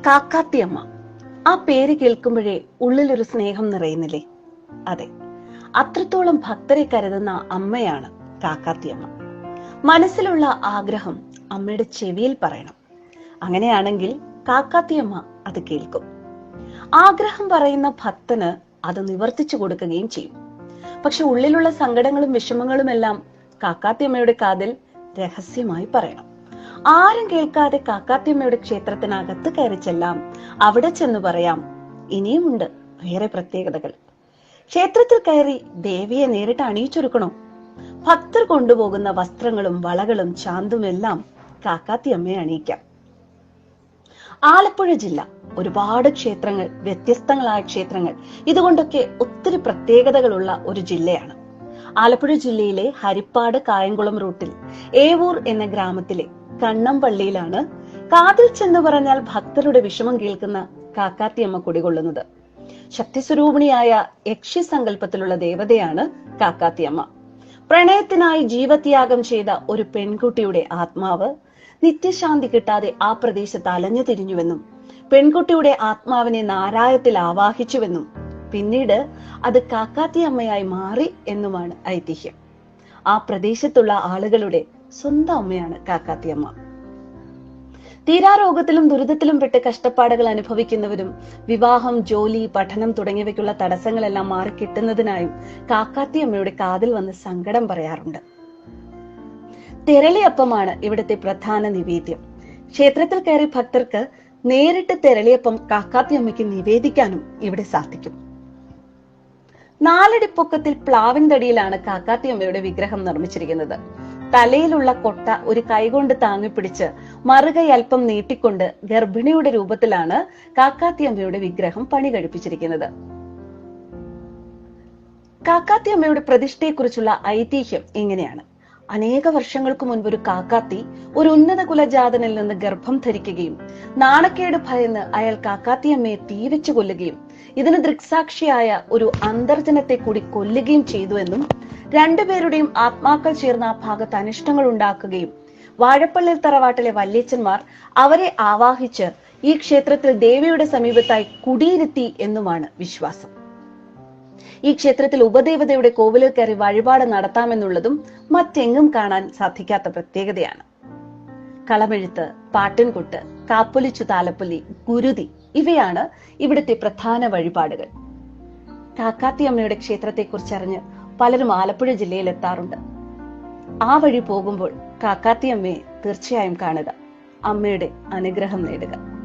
കാക്കാത്തിയമ്മ. ആ പേര് കേൾക്കുമ്പോഴേ ഉള്ളിലൊരു സ്നേഹം നിറയുന്നില്ലേ? അതെ, അത്രത്തോളം ഭക്തരെ കരുതുന്ന അമ്മയാണ് കാക്കാത്തിയമ്മ. മനസ്സിലുള്ള ആഗ്രഹം അമ്മയുടെ ചെവിയിൽ പറയണം. അങ്ങനെയാണെങ്കിൽ കാക്കാത്തിയമ്മ അത് കേൾക്കും. ആഗ്രഹം പറയുന്ന ഭക്തന് അത് നിവർത്തിച്ചു കൊടുക്കുകയും ചെയ്യും. പക്ഷെ ഉള്ളിലുള്ള സങ്കടങ്ങളും വിഷമങ്ങളും എല്ലാം കാക്കാത്തിയമ്മയുടെ കാതിൽ രഹസ്യമായി പറയണം. ആരും കേൾക്കാതെ കാക്കാത്തിയമ്മയുടെ ക്ഷേത്രത്തിനകത്ത് കയറി ചെല്ലാം. അവിടെ ചെന്ന് പറയാം, ഇനിയുമുണ്ട് വേറെ പ്രത്യേകതകൾ. ക്ഷേത്രത്തിൽ കയറി ദേവിയെ നേരിട്ട് അണിയിച്ചൊരുക്കണോ? ഭക്തർ കൊണ്ടുപോകുന്ന വസ്ത്രങ്ങളും വളകളും ചാന്തുമെല്ലാം കാക്കാത്തിയമ്മയെ അണിയിക്കാം. ആലപ്പുഴ ജില്ല ഒരുപാട് ക്ഷേത്രങ്ങൾ, വ്യത്യസ്തങ്ങളായ ക്ഷേത്രങ്ങൾ, ഇതുകൊണ്ടൊക്കെ ഒത്തിരി പ്രത്യേകതകളുള്ള ഒരു ജില്ലയാണ്. ആലപ്പുഴ ജില്ലയിലെ ഹരിപ്പാട് കായംകുളം റൂട്ടിൽ ഏവൂർ എന്ന ഗ്രാമത്തിലെ കണ്ണമ്പള്ളിയിലാണ് കാതിൽ ചെന്ന് പറഞ്ഞാൽ ഭക്തരുടെ വിഷമം കേൾക്കുന്ന കാക്കാത്തിയമ്മ കുടികൊള്ളുന്നത്. ശക്തിസ്വരൂപിണിയായ യക്ഷി സങ്കല്പത്തിലുള്ള ദേവതയാണ് കാക്കാത്തിയമ്മ. പ്രണയത്തിനായി ജീവത്യാഗം ചെയ്ത ഒരു പെൺകുട്ടിയുടെ ആത്മാവ് നിത്യശാന്തി കിട്ടാതെ ആ പ്രദേശത്ത് അലഞ്ഞു തിരിഞ്ഞുവെന്നും പെൺകുട്ടിയുടെ ആത്മാവിനെ നാരായത്തിൽ ആവാഹിച്ചുവെന്നും പിന്നീട് അത് കാക്കാത്തിയമ്മയായി മാറി എന്നുമാണ് ഐതിഹ്യം. ആ പ്രദേശത്തുള്ള ആളുകളുടെ സ്വന്തം അമ്മയാണ് കാക്കാത്തിയമ്മ. തീരാരോഗത്തിലും ദുരിതത്തിലും പെട്ട് കഷ്ടപ്പാടുകൾ അനുഭവിക്കുന്നവരും വിവാഹം, ജോലി, പഠനം തുടങ്ങിയവയ്ക്കുള്ള തടസ്സങ്ങളെല്ലാം മാറിക്കിട്ടുന്നതിനായും കാക്കാത്തിയമ്മയുടെ കാതിൽ വന്ന് സങ്കടം പറയാറുണ്ട്. തെരളിയപ്പമാണ് ഇവിടുത്തെ പ്രധാന നിവേദ്യം. ക്ഷേത്രത്തിൽ കയറി ഭക്തർക്ക് നേരിട്ട് തെരളിയപ്പം കാക്കാത്തിയമ്മയ്ക്ക് നിവേദിക്കാനും ഇവിടെ സാധിക്കും. 4 അടി പൊക്കത്തിൽ പ്ലാവിൻ തടിയിലാണ് കാക്കാത്തിയമ്മയുടെ വിഗ്രഹം നിർമ്മിച്ചിരിക്കുന്നത്. തലയിലുള്ള കൊട്ട ഒരു കൈകൊണ്ട് താങ്ങിപ്പിടിച്ച് മറുകൈ അല്പം നീട്ടിക്കൊണ്ട് ഗർഭിണിയുടെ രൂപത്തിലാണ് കാക്കാത്തിയമ്മയുടെ വിഗ്രഹം പണി കഴിപ്പിച്ചിരിക്കുന്നത്. കാക്കാത്തിയമ്മയുടെ പ്രതിഷ്ഠയെക്കുറിച്ചുള്ള ഐതിഹ്യം ഇങ്ങനെയാണ്. അനേക വർഷങ്ങൾക്ക് മുൻപ് ഒരു കാക്കാത്തി ഒരു ഉന്നത കുലജാതനിൽ നിന്ന് ഗർഭം ധരിക്കുകയും നാണക്കേട് ഭയന്ന് അയാൾ കാക്കാത്തിയമ്മയെ തീവെച്ചു കൊല്ലുകയും ഇതിന് ദൃക്സാക്ഷിയായ ഒരു അന്തർജനത്തെ കൂടി കൊല്ലുകയും ചെയ്തു എന്നും, രണ്ടുപേരുടെയും ആത്മാക്കൾ ചേർന്ന് ആ ഭാഗത്ത് അനിഷ്ടങ്ങൾ ഉണ്ടാക്കുകയും വാഴപ്പള്ളിൽ തറവാട്ടിലെ വല്യച്ചന്മാർ അവരെ ആവാഹിച്ച് ഈ ക്ഷേത്രത്തിൽ ദേവിയുടെ സമീപത്തായി കുടിയിരുത്തി എന്നുമാണ് വിശ്വാസം. ഈ ക്ഷേത്രത്തിൽ ഉപദേവതയുടെ കോവിലിൽ കയറി വഴിപാട് നടത്താമെന്നുള്ളതും മറ്റെങ്ങും കാണാൻ സാധിക്കാത്ത പ്രത്യേകതയാണ്. കളമെഴുത്ത്, പാട്ടിൻകൊട്ട്, കാപ്പൊലിച്ചു താലപ്പൊലി, ഗുരുതി ഇവയാണ് ഇവിടുത്തെ പ്രധാന വഴിപാടുകൾ. കാക്കാത്തിയമ്മയുടെ ക്ഷേത്രത്തെക്കുറിച്ചറിഞ്ഞ് പലരും ആലപ്പുഴ ജില്ലയിൽ എത്താറുണ്ട്. ആ വഴി പോകുമ്പോൾ കാക്കാത്തിയമ്മയെ തീർച്ചയായും കാണുക, അമ്മയുടെ അനുഗ്രഹം നേടുക.